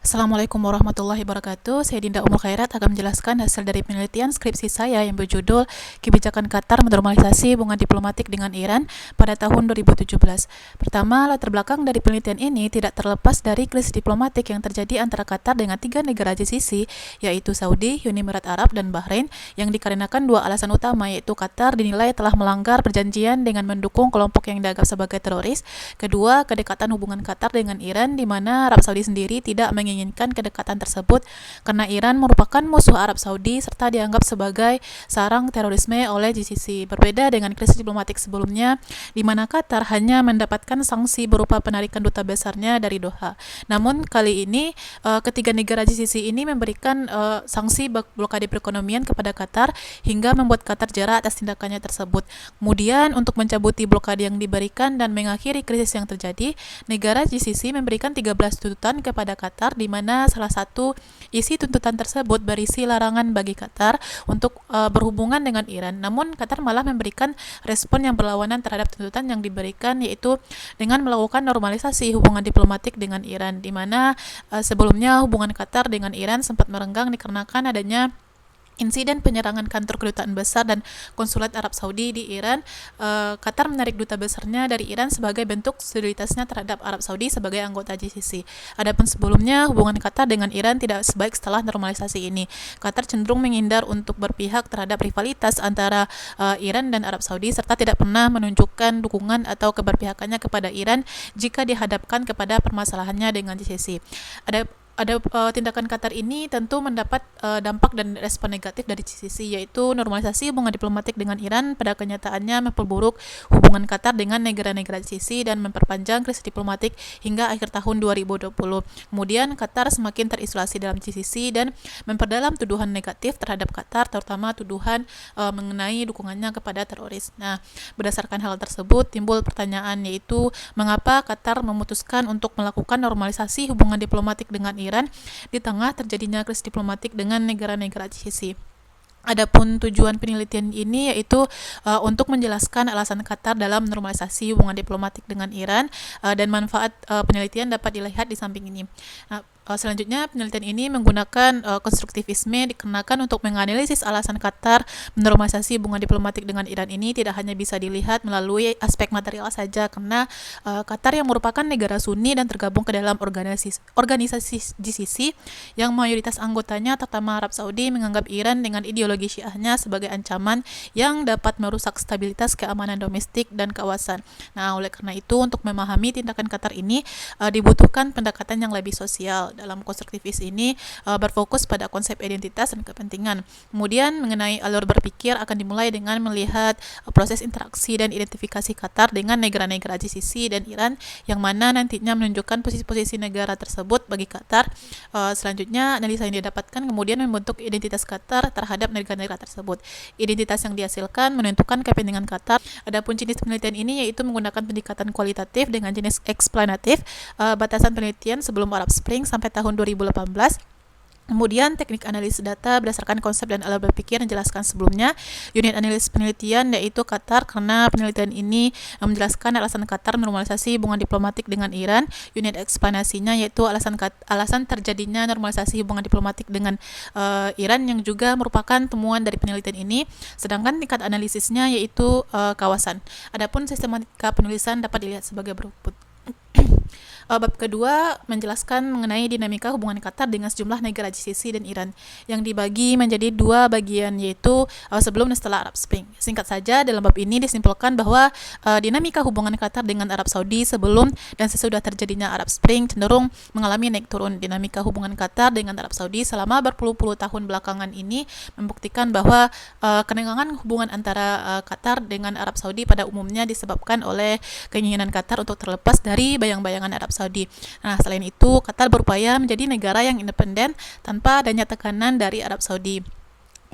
Assalamualaikum warahmatullahi wabarakatuh. Saya Dinda Umul Khairat akan menjelaskan hasil dari penelitian skripsi saya yang berjudul Kebijakan Qatar Menormalisasi Hubungan Diplomatik dengan Iran pada tahun 2017. Pertama, latar belakang dari penelitian ini tidak terlepas dari krisis diplomatik yang terjadi antara Qatar dengan tiga negara GCC, yaitu Saudi, Uni Emirat Arab, dan Bahrain, yang dikarenakan dua alasan utama, yaitu Qatar dinilai telah melanggar perjanjian dengan mendukung kelompok yang dianggap sebagai teroris. Kedua, kedekatan hubungan Qatar dengan Iran, di mana Arab Saudi sendiri tidak menginginkan kedekatan tersebut karena Iran merupakan musuh Arab Saudi serta dianggap sebagai sarang terorisme oleh GCC. Berbeda dengan krisis diplomatik sebelumnya, di mana Qatar hanya mendapatkan sanksi berupa penarikan duta besarnya dari Doha. Namun kali ini ketiga negara GCC ini memberikan sanksi blokade perekonomian kepada Qatar hingga membuat Qatar jera atas tindakannya tersebut. Kemudian untuk mencabuti blokade yang diberikan dan mengakhiri krisis yang terjadi, negara GCC memberikan 13 tuntutan kepada Qatar, di mana salah satu isi tuntutan tersebut berisi larangan bagi Qatar untuk berhubungan dengan Iran. Namun Qatar malah memberikan respon yang berlawanan terhadap tuntutan yang diberikan, yaitu dengan melakukan normalisasi hubungan diplomatik dengan Iran, di mana sebelumnya hubungan Qatar dengan Iran sempat merenggang dikarenakan adanya insiden penyerangan kantor kedutaan besar dan konsulat Arab Saudi di Iran. Qatar menarik duta besarnya dari Iran sebagai bentuk solidaritasnya terhadap Arab Saudi sebagai anggota GCC. Adapun sebelumnya, hubungan Qatar dengan Iran tidak sebaik setelah normalisasi ini. Qatar cenderung menghindar untuk berpihak terhadap rivalitas antara Iran dan Arab Saudi, serta tidak pernah menunjukkan dukungan atau keberpihakannya kepada Iran jika dihadapkan kepada permasalahannya dengan GCC. Tindakan Qatar ini tentu mendapat dampak dan respon negatif dari GCC, yaitu normalisasi hubungan diplomatik dengan Iran pada kenyataannya memperburuk hubungan Qatar dengan negara-negara GCC dan memperpanjang krisis diplomatik hingga akhir tahun 2020. Kemudian Qatar semakin terisolasi dalam GCC dan memperdalam tuduhan negatif terhadap Qatar, terutama tuduhan mengenai dukungannya kepada teroris. Nah, berdasarkan hal tersebut timbul pertanyaan, yaitu mengapa Qatar memutuskan untuk melakukan normalisasi hubungan diplomatik dengan Iran di tengah terjadinya krisis diplomatik dengan negara-negara GCC. Adapun tujuan penelitian ini yaitu untuk menjelaskan alasan Qatar dalam normalisasi hubungan diplomatik dengan Iran, dan manfaat penelitian dapat dilihat di samping ini. Selanjutnya, penelitian ini menggunakan konstruktivisme dikenakan untuk menganalisis alasan Qatar menormalisasi hubungan diplomatik dengan Iran ini tidak hanya bisa dilihat melalui aspek material saja, karena Qatar yang merupakan negara Sunni dan tergabung ke dalam organisasi GCC yang mayoritas anggotanya terutama Arab Saudi menganggap Iran dengan ideologi Syiahnya sebagai ancaman yang dapat merusak stabilitas keamanan domestik dan kawasan. Nah, oleh karena itu untuk memahami tindakan Qatar ini dibutuhkan pendekatan yang lebih sosial. Dalam konstruktivis ini berfokus pada konsep identitas dan kepentingan. Kemudian mengenai alur berpikir akan dimulai dengan melihat proses interaksi dan identifikasi Qatar dengan negara-negara GCC dan Iran, yang mana nantinya menunjukkan posisi-posisi negara tersebut bagi Qatar. Selanjutnya, analisa yang didapatkan kemudian membentuk identitas Qatar terhadap negara-negara tersebut. Identitas yang dihasilkan menentukan kepentingan Qatar. Adapun jenis penelitian ini yaitu menggunakan pendekatan kualitatif dengan jenis eksplanatif. Batasan penelitian sebelum Arab Spring sampai tahun 2018. Kemudian teknik analisis data berdasarkan konsep dan alur berpikir yang dijelaskan sebelumnya. Unit analisis penelitian yaitu Qatar, karena penelitian ini menjelaskan alasan Qatar menormalisasi hubungan diplomatik dengan Iran. Unit eksplanasinya yaitu alasan terjadinya normalisasi hubungan diplomatik dengan Iran, yang juga merupakan temuan dari penelitian ini. Sedangkan tingkat analisisnya yaitu kawasan. Adapun sistematika penulisan dapat dilihat sebagai berikut. Bab kedua menjelaskan mengenai dinamika hubungan Qatar dengan sejumlah negara GCC dan Iran, yang dibagi menjadi dua bagian, yaitu sebelum dan setelah Arab Spring. Singkat saja, dalam bab ini disimpulkan bahwa dinamika hubungan Qatar dengan Arab Saudi sebelum dan sesudah terjadinya Arab Spring cenderung mengalami naik turun. Dinamika hubungan Qatar dengan Arab Saudi selama berpuluh-puluh tahun belakangan ini membuktikan bahwa kenengangan hubungan antara Qatar dengan Arab Saudi pada umumnya disebabkan oleh keinginan Qatar untuk terlepas dari bayang-bayangan Arab Saudi. Nah, selain itu, Qatar berupaya menjadi negara yang independen tanpa adanya tekanan dari Arab Saudi.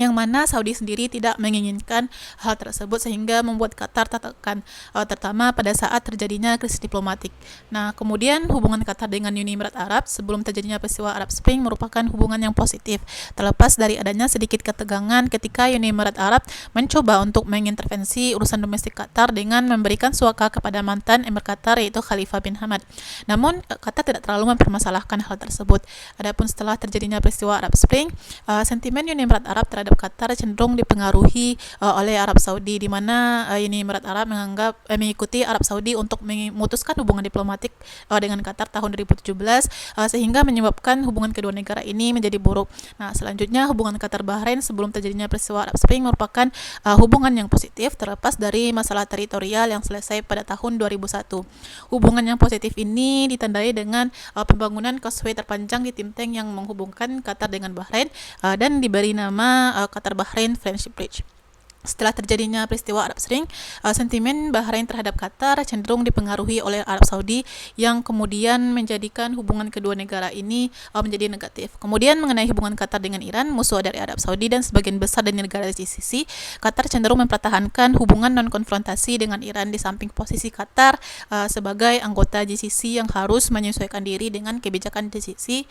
yang mana Saudi sendiri tidak menginginkan hal tersebut sehingga membuat Qatar tertekan, terutama pada saat terjadinya krisis diplomatik. Nah, kemudian hubungan Qatar dengan Uni Emirat Arab sebelum terjadinya peristiwa Arab Spring merupakan hubungan yang positif, terlepas dari adanya sedikit ketegangan ketika Uni Emirat Arab mencoba untuk mengintervensi urusan domestik Qatar dengan memberikan suaka kepada mantan Emir Qatar yaitu Khalifah bin Hamad. Namun, Qatar tidak terlalu mempermasalahkan hal tersebut. Adapun setelah terjadinya peristiwa Arab Spring, sentimen Uni Emirat Arab terhadap Qatar cenderung dipengaruhi oleh Arab Saudi, di mana Uni Emirat Arab mengikuti Arab Saudi untuk memutuskan hubungan diplomatik dengan Qatar tahun 2017, sehingga menyebabkan hubungan kedua negara ini menjadi buruk. Nah, selanjutnya hubungan Qatar Bahrain sebelum terjadinya peristiwa Arab Spring merupakan hubungan yang positif terlepas dari masalah teritorial yang selesai pada tahun 2001. Hubungan yang positif ini ditandai dengan pembangunan causeway terpanjang di Timteng yang menghubungkan Qatar dengan Bahrain dan diberi nama Qatar Bahrain Friendship Bridge. Setelah terjadinya peristiwa Arab Spring, sentimen Bahrain terhadap Qatar cenderung dipengaruhi oleh Arab Saudi yang kemudian menjadikan hubungan kedua negara ini menjadi negatif. Kemudian mengenai hubungan Qatar dengan Iran, musuh dari Arab Saudi dan sebagian besar dari negara GCC, Qatar cenderung mempertahankan hubungan non-konfrontasi dengan Iran di samping posisi Qatar sebagai anggota GCC yang harus menyesuaikan diri dengan kebijakan GCC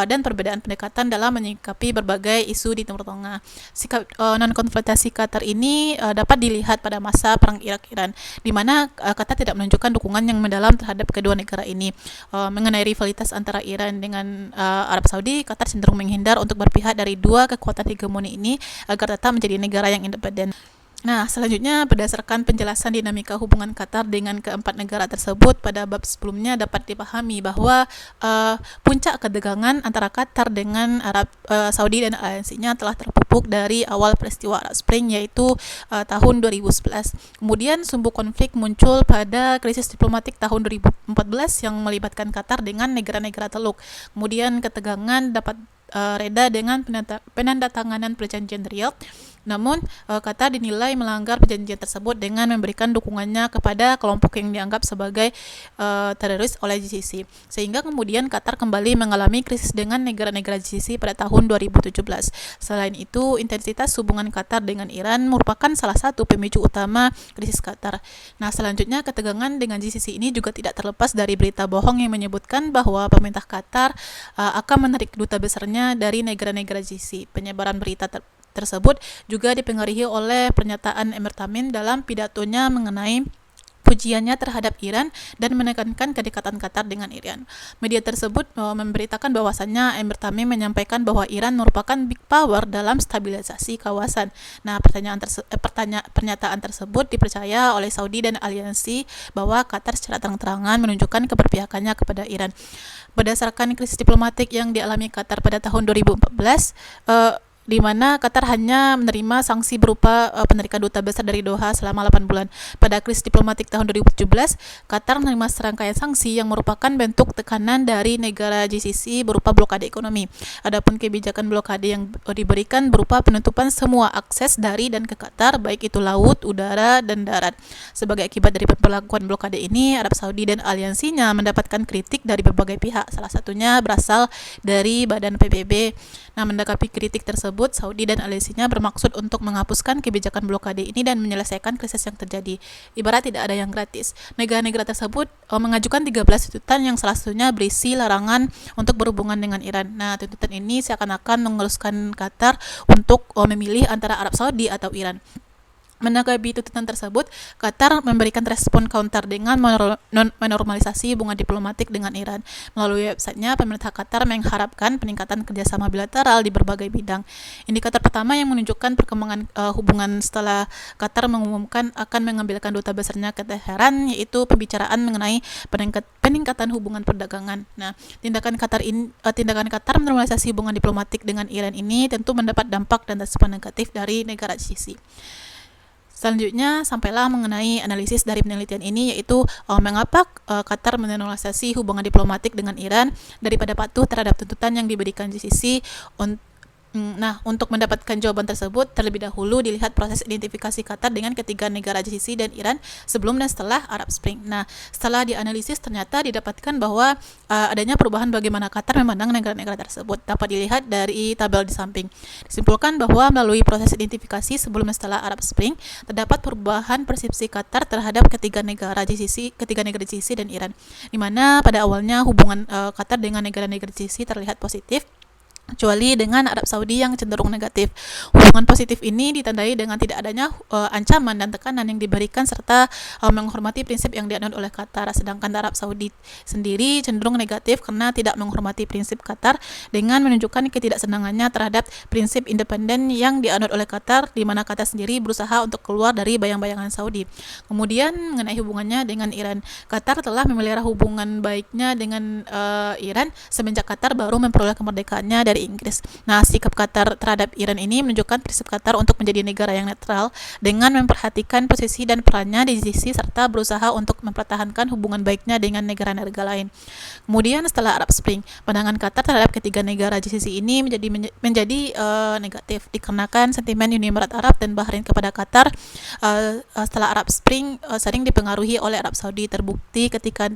dan perbedaan pendekatan dalam menyikapi berbagai isu di Timur Tengah. Sikap non-konfrontasi Qatar ini dapat dilihat pada masa perang Irak-Iran, di mana Qatar tidak menunjukkan dukungan yang mendalam terhadap kedua negara ini. Mengenai rivalitas antara Iran dengan Arab Saudi, Qatar cenderung menghindar untuk berpihak dari dua kekuatan hegemoni ini agar tetap menjadi negara yang independen. Nah, selanjutnya berdasarkan penjelasan dinamika hubungan Qatar dengan keempat negara tersebut pada bab sebelumnya dapat dipahami bahwa puncak ketegangan antara Qatar dengan Arab Saudi dan aliansinya telah terpupuk dari awal peristiwa Arab Spring yaitu tahun 2011. Kemudian sumber konflik muncul pada krisis diplomatik tahun 2014 yang melibatkan Qatar dengan negara-negara Teluk. Kemudian ketegangan dapat reda dengan penandatanganan perjanjian Riyadh. Namun, Qatar dinilai melanggar perjanjian tersebut dengan memberikan dukungannya kepada kelompok yang dianggap sebagai teroris oleh GCC. Sehingga kemudian Qatar kembali mengalami krisis dengan negara-negara GCC pada tahun 2017. Selain itu, intensitas hubungan Qatar dengan Iran merupakan salah satu pemicu utama krisis Qatar. Nah, selanjutnya ketegangan dengan GCC ini juga tidak terlepas dari berita bohong yang menyebutkan bahwa pemerintah Qatar akan menarik duta besarnya dari negara-negara GCC. Penyebaran berita tersebut juga dipengaruhi oleh pernyataan Emir Tamim dalam pidatonya mengenai pujiannya terhadap Iran dan menekankan kedekatan Qatar dengan Iran. Media tersebut memberitakan bahwasannya Emir Tamim menyampaikan bahwa Iran merupakan big power dalam stabilisasi kawasan. Nah, pernyataan tersebut dipercaya oleh Saudi dan aliansi bahwa Qatar secara terang-terangan menunjukkan keberpihakannya kepada Iran. Berdasarkan krisis diplomatik yang dialami Qatar pada tahun 2014, di mana Qatar hanya menerima sanksi berupa penarikan duta besar dari Doha selama 8 bulan. Pada krisis diplomatik tahun 2017, Qatar menerima serangkaian sanksi yang merupakan bentuk tekanan dari negara GCC berupa blokade ekonomi. Adapun kebijakan blokade yang diberikan berupa penutupan semua akses dari dan ke Qatar, baik itu laut, udara, dan darat. Sebagai akibat dari pemberlakuan blokade ini, Arab Saudi dan aliansinya mendapatkan kritik dari berbagai pihak, salah satunya berasal dari Badan PBB. Nah, menanggapi kritik tersebut, Saudi dan aliansinya bermaksud untuk menghapuskan kebijakan blokade ini dan menyelesaikan krisis yang terjadi. Ibarat tidak ada yang gratis. Negara-negara tersebut mengajukan 13 tuntutan yang salah satunya berisi larangan untuk berhubungan dengan Iran. Nah, tuntutan ini seakan-akan mengeruskan Qatar untuk memilih antara Arab Saudi atau Iran. Menanggapi tuntutan tersebut, Qatar memberikan respon counter dengan menormalisasi hubungan diplomatik dengan Iran. Melalui websitenya, pemerintah Qatar mengharapkan peningkatan kerjasama bilateral di berbagai bidang. Indikator pertama yang menunjukkan perkembangan hubungan setelah Qatar mengumumkan akan mengambilkan duta besarnya ke Teheran, yaitu pembicaraan mengenai peningkatan hubungan perdagangan. Nah, tindakan Qatar menormalisasi hubungan diplomatik dengan Iran ini tentu mendapat dampak dan respon negatif dari negara GCC. Selanjutnya, sampailah mengenai analisis dari penelitian ini, yaitu mengapa Qatar menormalisasi hubungan diplomatik dengan Iran daripada patuh terhadap tuntutan yang diberikan GCC Nah, untuk mendapatkan jawaban tersebut, terlebih dahulu dilihat proses identifikasi Qatar dengan ketiga negara GCC dan Iran sebelum dan setelah Arab Spring. Nah, setelah dianalisis ternyata didapatkan bahwa adanya perubahan bagaimana Qatar memandang negara-negara tersebut. Dapat dilihat dari tabel di samping. Disimpulkan bahwa melalui proses identifikasi sebelum dan setelah Arab Spring, terdapat perubahan persepsi Qatar terhadap ketiga negara GCC dan Iran, di mana pada awalnya hubungan Qatar dengan negara-negara GCC terlihat positif, kecuali dengan Arab Saudi yang cenderung negatif. Hubungan positif ini ditandai dengan tidak adanya ancaman dan tekanan yang diberikan serta menghormati prinsip yang dianut oleh Qatar. Sedangkan Arab Saudi sendiri cenderung negatif karena tidak menghormati prinsip Qatar dengan menunjukkan ketidaksenangannya terhadap prinsip independen yang dianut oleh Qatar, di mana Qatar sendiri berusaha untuk keluar dari bayang-bayangan Saudi. Kemudian mengenai hubungannya dengan Iran, Qatar telah memelihara hubungan baiknya dengan Iran semenjak Qatar baru memperoleh kemerdekaannya dari Inggris. Nah, sikap Qatar terhadap Iran ini menunjukkan prinsip Qatar untuk menjadi negara yang netral dengan memperhatikan posisi dan perannya di GCC serta berusaha untuk mempertahankan hubungan baiknya dengan negara-negara lain. Kemudian setelah Arab Spring, pandangan Qatar terhadap ketiga negara GCC ini menjadi negatif dikarenakan sentimen Uni Emirat Arab dan Bahrain kepada Qatar setelah Arab Spring sering dipengaruhi oleh Arab Saudi. Terbukti ketika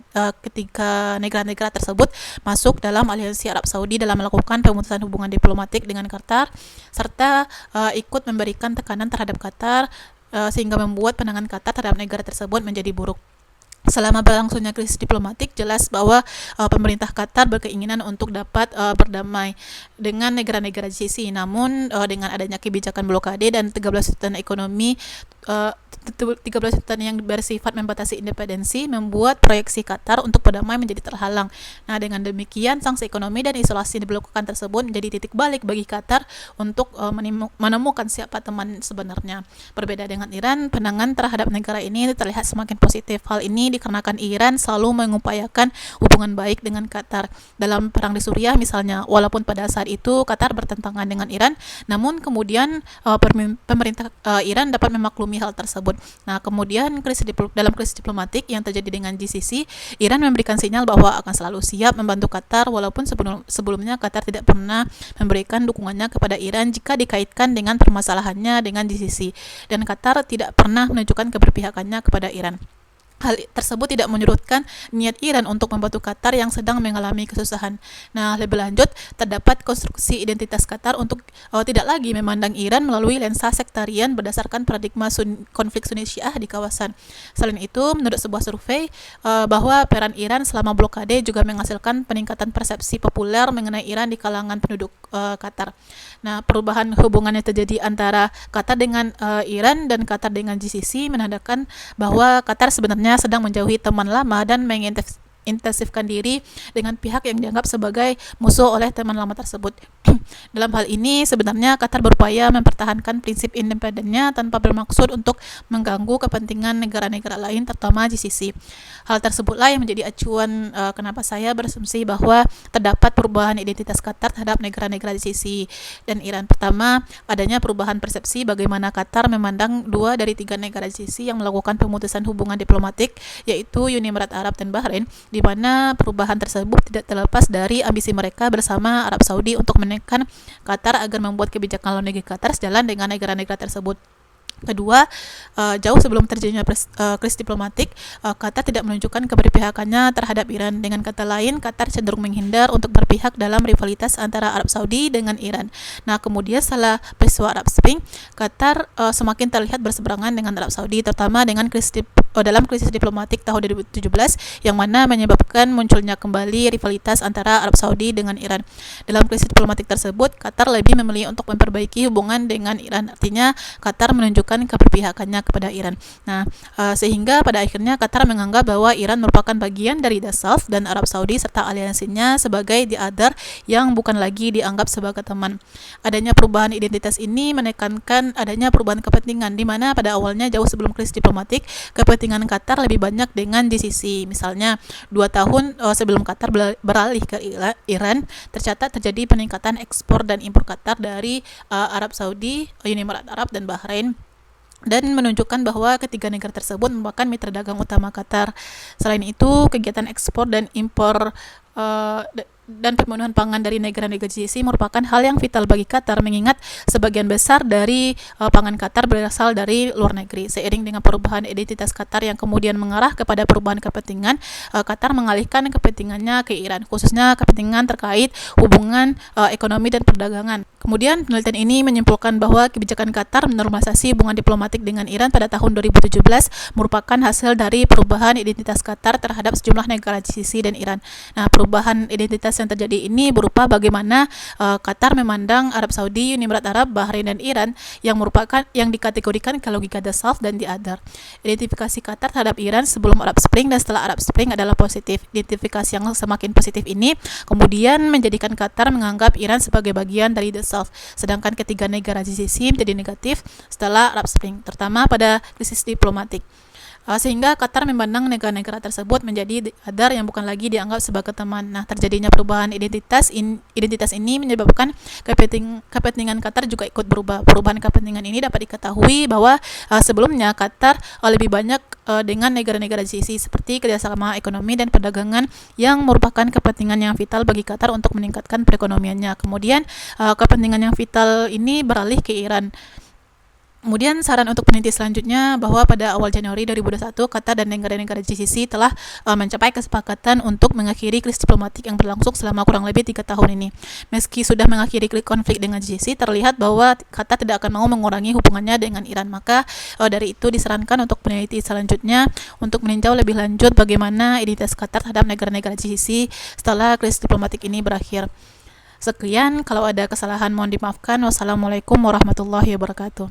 negara-negara tersebut masuk dalam aliansi Arab Saudi dalam melakukan pemutusan hubungan diplomatik dengan Qatar serta ikut memberikan tekanan terhadap Qatar sehingga membuat pandangan Qatar terhadap negara tersebut menjadi buruk. Selama berlangsungnya krisis diplomatik, jelas bahwa pemerintah Qatar berkeinginan untuk dapat berdamai dengan negara-negara GCC. Namun dengan adanya kebijakan blokade dan 13 tuntutan ekonomi 13 tuntutan yang bersifat membatasi independensi membuat proyeksi Qatar untuk berdamai menjadi terhalang. Nah, dengan demikian sanksi ekonomi dan isolasi yang dilakukan tersebut menjadi titik balik bagi Qatar untuk menemukan siapa teman sebenarnya. Berbeda dengan Iran, pandangan terhadap negara ini terlihat semakin positif. Hal ini dikarenakan Iran selalu mengupayakan hubungan baik dengan Qatar. Dalam perang di Suriah misalnya, walaupun pada saat itu Qatar bertentangan dengan Iran, namun kemudian pemerintah Iran dapat memaklumi hal tersebut. Nah, kemudian dalam krisis diplomatik yang terjadi dengan GCC, Iran memberikan sinyal bahwa akan selalu siap membantu Qatar walaupun sebelumnya Qatar tidak pernah memberikan dukungannya kepada Iran jika dikaitkan dengan permasalahannya dengan GCC, dan Qatar tidak pernah menunjukkan keberpihakannya kepada Iran. Hal tersebut tidak menyurutkan niat Iran untuk membantu Qatar yang sedang mengalami kesusahan. Nah, lebih lanjut, terdapat konstruksi identitas Qatar untuk tidak lagi memandang Iran melalui lensa sektarian berdasarkan paradigma konflik Sunni Syiah di kawasan. Selain itu, menurut sebuah survei, bahwa peran Iran selama blokade juga menghasilkan peningkatan persepsi populer mengenai Iran di kalangan penduduk Qatar. Nah, perubahan hubungan yang terjadi antara Qatar dengan Iran dan Qatar dengan GCC menandakan bahwa Qatar sebenarnya sedang menjauhi teman lama dan mengintensifkan diri dengan pihak yang dianggap sebagai musuh oleh teman lama tersebut. Dalam hal ini, sebenarnya Qatar berupaya mempertahankan prinsip independennya tanpa bermaksud untuk mengganggu kepentingan negara-negara lain, terutama GCC. Hal tersebutlah yang menjadi acuan kenapa saya berasumsi bahwa terdapat perubahan identitas Qatar terhadap negara-negara GCC dan Iran. Pertama, adanya perubahan persepsi bagaimana Qatar memandang dua dari tiga negara GCC yang melakukan pemutusan hubungan diplomatik, yaitu Uni Emirat Arab dan Bahrain, di mana perubahan tersebut tidak terlepas dari ambisi mereka bersama Arab Saudi untuk menekan Qatar agar membuat kebijakan luar negeri Qatar sejalan dengan negara-negara tersebut. Kedua, jauh sebelum terjadinya krisis diplomatik, Qatar tidak menunjukkan keberpihakannya terhadap Iran. Dengan kata lain, Qatar cenderung menghindar untuk berpihak dalam rivalitas antara Arab Saudi dengan Iran. Nah, kemudian setelah peristiwa Arab Spring, Qatar semakin terlihat berseberangan dengan Arab Saudi, terutama dengan dalam krisis diplomatik tahun 2017 yang mana menyebabkan munculnya kembali rivalitas antara Arab Saudi dengan Iran. Dalam krisis diplomatik tersebut, Qatar lebih memilih untuk memperbaiki hubungan dengan Iran. Artinya, Qatar menunjukkan keberpihakannya kepada Iran. Nah, sehingga pada akhirnya Qatar menganggap bahwa Iran merupakan bagian dari the South dan Arab Saudi serta aliansinya sebagai the other yang bukan lagi dianggap sebagai teman. Adanya perubahan identitas ini menekankan adanya perubahan kepentingan, di mana pada awalnya jauh sebelum krisis diplomatik, kepentingan Qatar lebih banyak dengan GCC. Misalnya, 2 tahun sebelum Qatar beralih ke Iran, tercatat terjadi peningkatan ekspor dan impor Qatar dari Arab Saudi, Uni Emirat Arab, dan Bahrain, dan menunjukkan bahwa ketiga negara tersebut merupakan mitra dagang utama Qatar. Selain itu, kegiatan ekspor dan impor dan pemenuhan pangan dari negara-negara GCC merupakan hal yang vital bagi Qatar, mengingat sebagian besar dari pangan Qatar berasal dari luar negeri. Seiring dengan perubahan identitas Qatar yang kemudian mengarah kepada perubahan kepentingan, Qatar mengalihkan kepentingannya ke Iran, khususnya kepentingan terkait hubungan ekonomi dan perdagangan. Kemudian penelitian ini menyimpulkan bahwa kebijakan Qatar menormalisasi hubungan diplomatik dengan Iran pada tahun 2017 merupakan hasil dari perubahan identitas Qatar terhadap sejumlah negara GCC dan Iran. Nah, perubahan identitas yang terjadi ini berupa bagaimana Qatar memandang Arab Saudi, Uni Emirat Arab, Bahrain dan Iran yang dikategorikan ke logika the South dan the other. Identifikasi Qatar terhadap Iran sebelum Arab Spring dan setelah Arab Spring adalah positif. Identifikasi yang semakin positif ini kemudian menjadikan Qatar menganggap Iran sebagai bagian dari the South, sedangkan ketiga negara GCC menjadi negatif setelah Arab Spring, terutama pada krisis diplomatik. Sehingga Qatar memandang negara-negara tersebut menjadi other yang bukan lagi dianggap sebagai teman. Nah, terjadinya perubahan identitas ini menyebabkan kepentingan Qatar juga ikut berubah. Perubahan kepentingan ini dapat diketahui bahwa sebelumnya Qatar lebih banyak dengan negara-negara GCC seperti kerjasama ekonomi dan perdagangan yang merupakan kepentingan yang vital bagi Qatar untuk meningkatkan perekonomiannya. Kemudian kepentingan yang vital ini beralih ke Iran. Kemudian saran untuk peneliti selanjutnya bahwa pada awal Januari 2021 Qatar dan negara-negara GCC telah mencapai kesepakatan untuk mengakhiri krisis diplomatik yang berlangsung selama kurang lebih 3 tahun ini. Meski sudah mengakhiri konflik dengan GCC, terlihat bahwa Qatar tidak akan mau mengurangi hubungannya dengan Iran. Maka dari itu disarankan untuk peneliti selanjutnya untuk meninjau lebih lanjut bagaimana identitas Qatar terhadap negara-negara GCC setelah krisis diplomatik ini berakhir. Sekian, kalau ada kesalahan mohon dimaafkan. Wassalamualaikum warahmatullahi wabarakatuh.